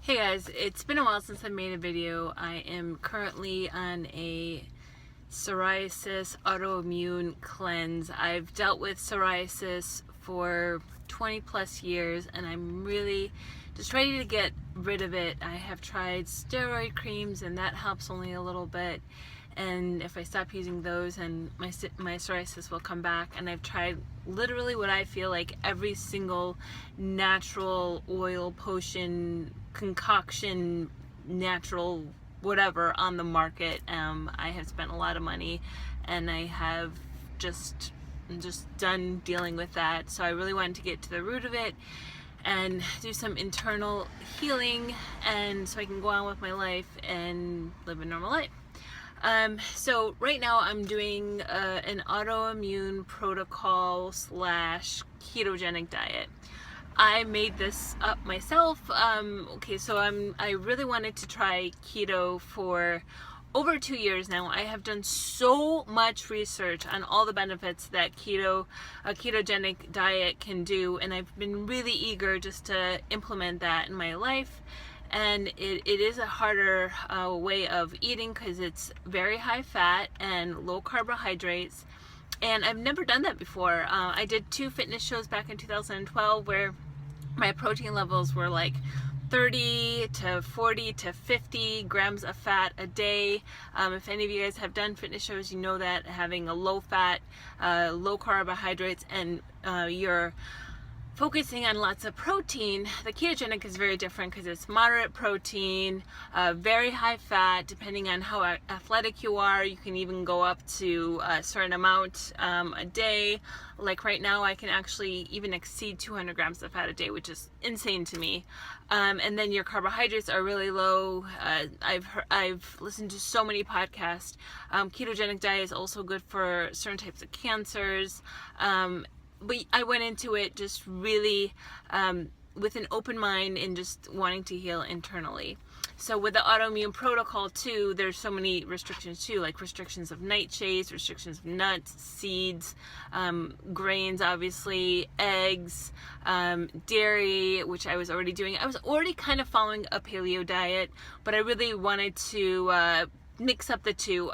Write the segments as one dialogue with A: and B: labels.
A: Hey guys, it's been a while since I made a video. I am currently on a psoriasis autoimmune cleanse. I've dealt with psoriasis for 20 plus years and I'm really just ready to get rid of it. I have tried steroid creams and that helps only a little bit, and if I stop using those and my psoriasis will come back. And I've tried literally what I feel like every single natural oil, potion, concoction, natural whatever on the market. I have spent a lot of money and I have just done dealing with that. So I really wanted to get to the root of it and do some internal healing, and so I can go on with my life and live a normal life. So right now I'm doing an autoimmune protocol / ketogenic diet. I made this up myself. Okay, so I really wanted to try keto for over 2 years now. I have done so much research on all the benefits that a ketogenic diet can do, and I've been really eager just to implement that in my life. And it is a harder way of eating because it's very high fat and low carbohydrates, and I've never done that before. I did 2 fitness shows back in 2012 where my protein levels were like 30 to 40 to 50 grams of fat a day. If any of you guys have done fitness shows, you know that having a low fat, low carbohydrates, and you're focusing on lots of protein, the ketogenic is very different because it's moderate protein, very high fat. Depending on how athletic you are, you can even go up to a certain amount a day. Like right now, I can actually even exceed 200 grams of fat a day, which is insane to me. And then your carbohydrates are really low. I've listened to so many podcasts. Ketogenic diet is also good for certain types of cancers. But I went into it just really with an open mind and just wanting to heal internally. So with the autoimmune protocol too, there's so many restrictions too, like restrictions of nightshades, restrictions of nuts, seeds, grains, obviously, eggs, dairy, which I was already doing. I was already kind of following a paleo diet, but I really wanted to mix up the two.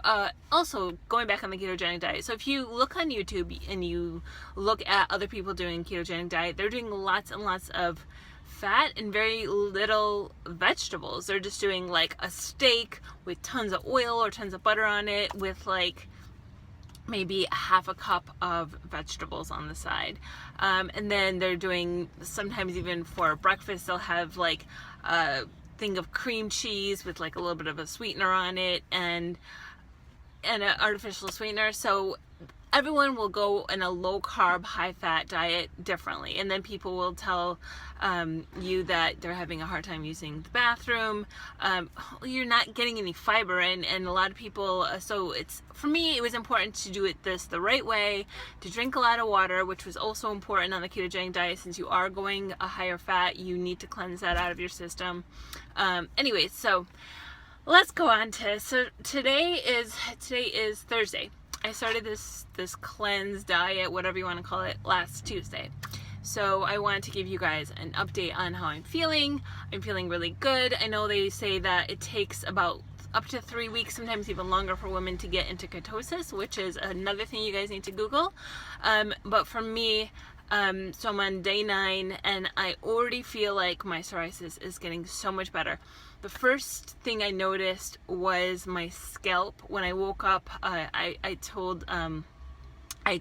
A: Also going back on the ketogenic diet. So if you look on YouTube and you look at other people doing ketogenic diet, they're doing lots and lots of fat and very little vegetables. They're just doing like a steak with tons of oil or tons of butter on it with like maybe half a cup of vegetables on the side. And then they're doing, sometimes even for breakfast, they'll have like thing of cream cheese with like a little bit of a sweetener on it and an artificial sweetener. So everyone will go in a low carb, high fat diet differently, and then people will tell you that they're having a hard time using the bathroom. You're not getting any fiber in, and a lot of people, so it's, for me, it was important to do it the right way, to drink a lot of water, which was also important on the ketogenic diet. Since you are going a higher fat, you need to cleanse that out of your system. Anyway, so let's go on to, so today is Thursday. I started this cleanse diet, whatever you want to call it, last Tuesday. So I wanted to give you guys an update on how I'm feeling. I'm feeling really good. I know they say that it takes about up to 3 weeks, sometimes even longer, for women to get into ketosis, which is another thing you guys need to Google. But for me, so I'm on day 9 and I already feel like my psoriasis is getting so much better. The first thing I noticed was my scalp. When I woke up, I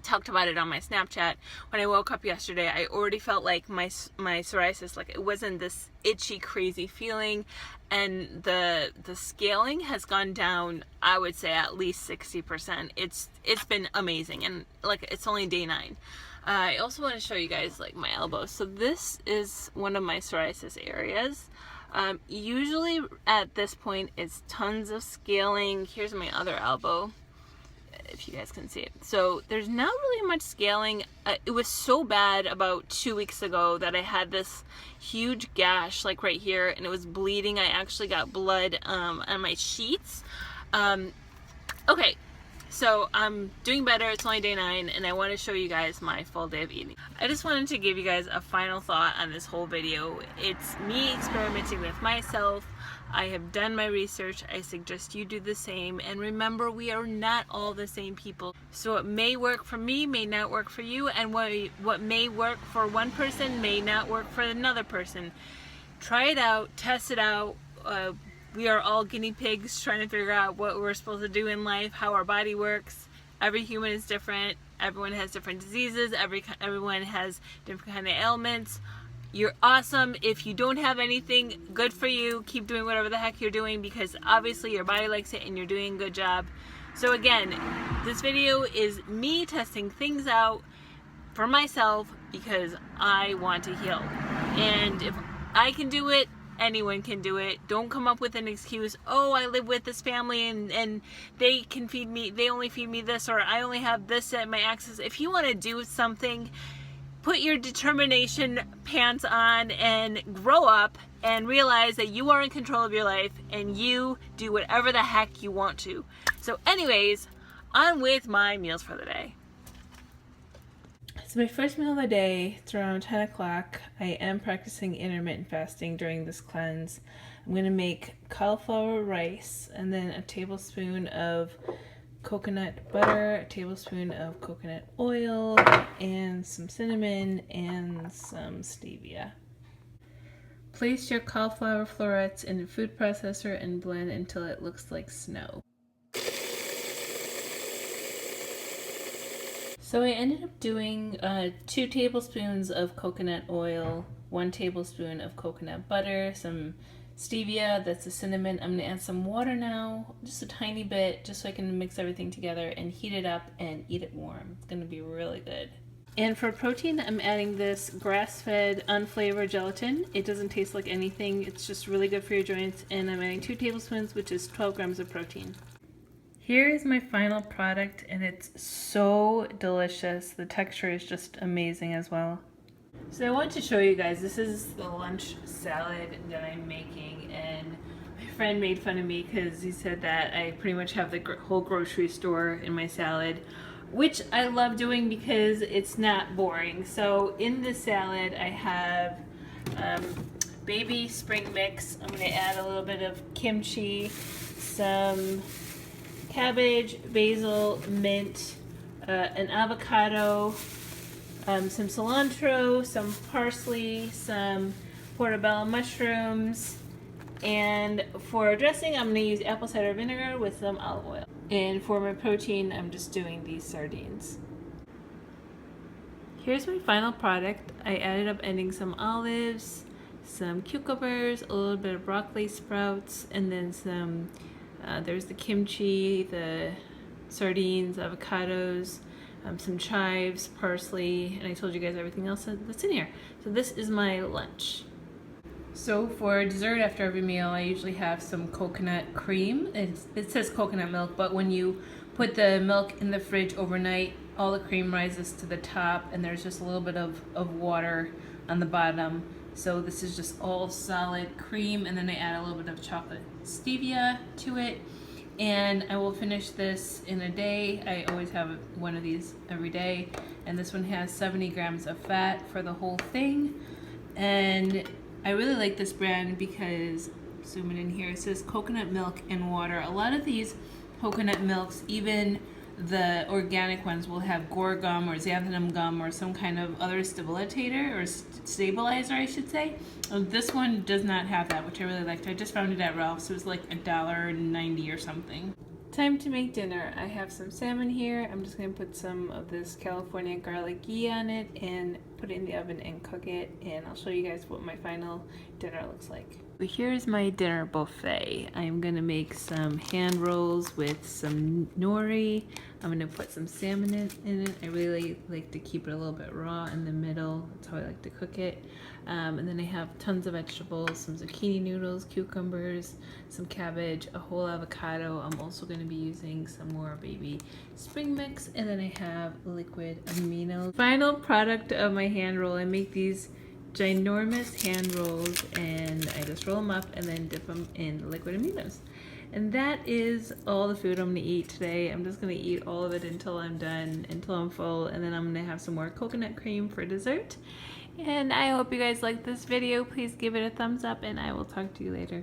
A: talked about it on my Snapchat. When I woke up yesterday, I already felt like my psoriasis, like it wasn't this itchy, crazy feeling, and the scaling has gone down, I would say at least 60%. It's been amazing, and like it's only day 9. I also want to show you guys like my elbow. So this is one of my psoriasis areas. Usually at this point it's tons of scaling. Here's my other elbow, if you guys can see it. So there's not really much scaling. It was so bad about 2 weeks ago that I had this huge gash like right here, and it was bleeding. I actually got blood on my sheets. Okay, So I'm doing better. It's only day 9 and I want to show you guys my full day of eating. I just wanted to give you guys a final thought on this whole video. It's me experimenting with myself. I have done my research. I suggest you do the same. And remember, we are not all the same people. So what may work for me may not work for you, and what may work for one person may not work for another person. Try it out, test it out. We are all guinea pigs trying to figure out what we're supposed to do in life, how our body works. Every human is different. Everyone has different diseases. Everyone has different kind of ailments. You're awesome. If you don't have anything, good for you. Keep doing whatever the heck you're doing, because obviously your body likes it and you're doing a good job. So again, this video is me testing things out for myself because I want to heal. And if I can do it, anyone can do it. Don't come up with an excuse, oh, I live with this family and they can feed me, they only feed me this, or I only have this at my access. If you want to do something, put your determination pants on and grow up and realize that you are in control of your life and you do whatever the heck you want to. So anyways, on with my meals for the day. So my first meal of the day, it's around 10 o'clock. I am practicing intermittent fasting during this cleanse. I'm going to make cauliflower rice and then a tablespoon of coconut butter, a tablespoon of coconut oil, and some cinnamon and some stevia. Place your cauliflower florets in a food processor and blend until it looks like snow. So I ended up doing 2 tablespoons of coconut oil, 1 tablespoon of coconut butter, some stevia, that's the cinnamon. I'm gonna add some water now, just a tiny bit, just so I can mix everything together and heat it up and eat it warm. It's gonna be really good. And for protein, I'm adding this grass-fed, unflavored gelatin. It doesn't taste like anything. It's just really good for your joints. And I'm adding 2 tablespoons, which is 12 grams of protein. Here is my final product, and it's so delicious. The texture is just amazing as well. So I want to show you guys, this is the lunch salad that I'm making, and my friend made fun of me because he said that I pretty much have the whole grocery store in my salad, which I love doing because it's not boring. So in this salad I have baby spring mix. I'm going to add a little bit of kimchi, some cabbage, basil, mint, an avocado, some cilantro, some parsley, some portobello mushrooms, and for dressing I'm going to use apple cider vinegar with some olive oil. And for my protein I'm just doing these sardines. Here's my final product. I ended up adding some olives, some cucumbers, a little bit of broccoli sprouts, and then some there's the kimchi, the sardines, avocados, some chives, parsley, and I told you guys everything else that's in here. So this is my lunch. So for dessert after every meal, I usually have some coconut cream. It says coconut milk, but when you put the milk in the fridge overnight, all the cream rises to the top, and there's just a little bit of water on the bottom. So this is just all solid cream, and then I add a little bit of chocolate stevia to it, and I will finish this in a day. I always have one of these every day, and this one has 70 grams of fat for the whole thing. And I really like this brand because, zooming in here, it says coconut milk and water. A lot of these coconut milks, even the organic ones, will have guar gum or xanthan gum or some kind of other stabilizer or stabilizer, I should say. This one does not have that, which I really liked. I just found it at Ralph's. It was like $1.90 or something. Time to make dinner. I have some salmon here. I'm just going to put some of this California garlic ghee on it and put it in the oven and cook it, and I'll show you guys what my final dinner looks like. Here's my dinner buffet. I'm going to make some hand rolls with some nori. I'm going to put some salmon in it. I really like to keep it a little bit raw in the middle. That's how I like to cook it. And then I have tons of vegetables, some zucchini noodles, cucumbers, some cabbage, a whole avocado. I'm also going to be using some more baby spring mix, and then I have liquid amino. Final product of my hand roll. I make these ginormous hand rolls, and I just roll them up and then dip them in liquid aminos. And that is all the food I'm gonna eat today. I'm just gonna eat all of it until I'm done, until I'm full, and then I'm gonna have some more coconut cream for dessert. And I hope you guys liked this video. Please give it a thumbs up, and I will talk to you later.